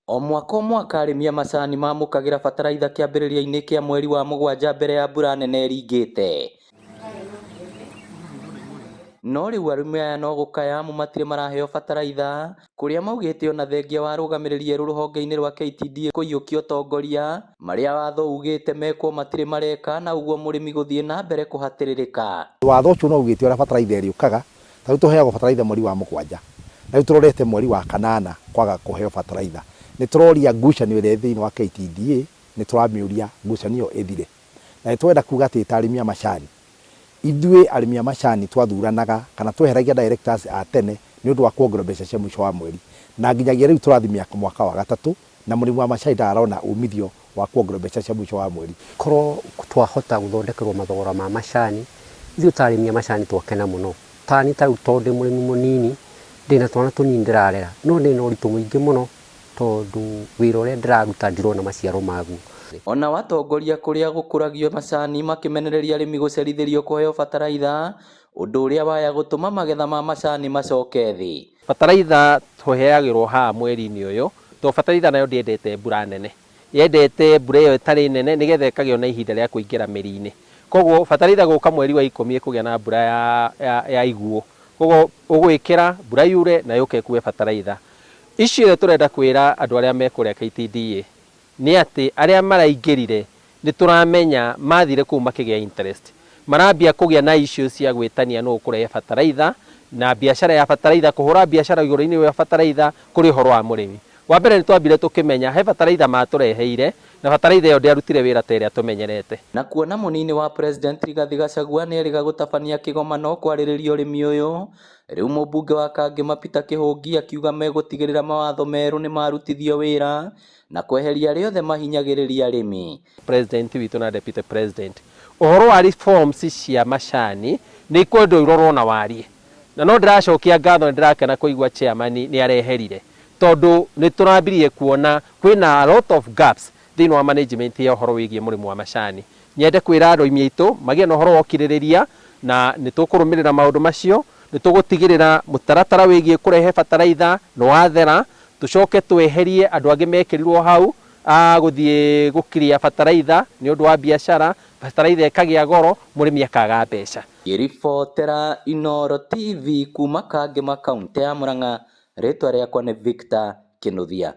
O mwaka arĩmi a macani mamũkagĩra bataraitha kĩambĩrĩria-inĩ kĩa mweri wa mũgwanja mbere ya mbura nene ĩringĩte. No rĩu arĩmi aya no gũkaya matirĩ maraheo bataraitha, kũrĩa maugĩte ona thengia wa arũgamĩrĩri erũ rũhonge-inĩ rwa KTDA kũiyũkia ũtongoria, marĩa watho ugĩte mekwo matirĩ mareka, na ũguo mũrĩmi gũthiĩ na mbere kũhatĩrĩrĩka. Watho ũcio no ugĩte ũrĩa bataraitha ĩrĩũkaga, ta rĩu tũheagwo bataraitha mweri wa mũgwanja, na rĩu tũrorete mweri wa kanana kwaga kũheo bataraitha. Nĩ tũroria ngucanio ĩrĩa thĩinĩ wa KTDA, nĩ tũramĩũria ngucanio ĩthire, na nĩ twenda kuga atĩ ta arĩmi a macani, ithuĩ arĩmi a macani twathuranaga kana tweheragia directors a tene nĩ ũndũ wa kuongerera mbeca cia mũico wa mweri, na nginyagia rĩu tũrathimia mwaka wa gatatũ na mũrĩmi wa macani ndarona umithio wa kuongerera mbeca cia mũico wa mweri. Korwo twahota gũthondekerwo mathogora ma macani, ithuĩ ta arĩmi a macani twakena mũno. Tani ta rĩu tondũ mũrĩmi mũnini ndĩna twana tũnini ndĩrarera, no ndĩna ũritũ mũingĩ mũno tondũ wĩra ũrĩa ndĩraruta ndirona maciaro maguo. Ona watongoria kũrĩa gũkũragio macani makĩmenereria arĩmi gũcerithĩrio kũheo bataraitha, ũndũ ũrĩa waya gũtũma magetha ma macani macoke thĩ. Bataraitha tũheagĩrwo haha mweri-inĩ ũyũ, to bataraitha nayo ndĩendete mbura nene, yendete mbura ĩyo ĩtarĩ nene nĩgetha ĩkagĩa na ihinda rĩa kũingĩra mĩri-inĩ. Koguo bataraitha gũka mweri wa 10 ĩkũgĩa na mbura ya iguũ, koguo ũgwĩkĩra mbura yure na yũke ĩkue bataraitha. Icio tũrenda kwĩra andũ arĩa mekũrĩa KTDA nĩ atĩ arĩa maraingĩrire nĩ tũramenya mathire kũu makĩgĩa interest, marambia kũgĩa na icio cia gwĩtania no kũrehe bataraitha na biacara ya bataraitha, kũhũra biacara igũrũ-inĩ wa bataraitha kũrĩ ũhoro wa mũrĩmi. Wa mbere nĩ twambire tũkĩmenya he bataraitha matũreheire na bataraitha ĩyo ndĩarutire wĩra ta ĩrĩa tũmenyerete. Na kuona mũnini wa President Rigathĩ Gachagua nĩ erĩga gũtabania kĩgomano kwarĩrĩria ũrĩmi ũyũ, rĩu mũmbunge wa Kangema Peter Kĩhũngi akiuga megũtigĩrĩra mawatho merũ nĩ marutithio wĩra na kweheria arĩa othe mahinyagĩrĩria arĩmi. President witũ na Deputy President, ũhoro wa reforms cia macani nĩ ikwendwo irorwo na warie, na no ndĩracokia ngatho, ndĩrakena kũigua chairman nĩ areherire, tondũ nĩ tũrambirie kuona kwĩna a lot of gaps thĩinĩ wa management ya ũhoro wĩgiĩ mũrĩmi wa macani. Nyende kwĩra arĩmi aitũ magĩe na ũhoro wa ũkirĩrĩria, na nĩ tũkũrũmĩrĩra maũndũ macio, nĩ tũgũtigĩrĩra mũtaratara wĩgiĩ kũrehe bataraitha nĩ wathera, tũcoke tweherie andũ angĩ mekĩrirwo hau a gũthiĩ gũkiria bataraitha nĩ ũndũ wa biacara, bataraitha ĩkagĩa goro, mũrĩmi akaga mbeca. Ngĩribotera Inooro TV kuma Kangema kaunti ya Murang'a, rĩtwa rĩakwa nĩ Victor Kĩnuthia.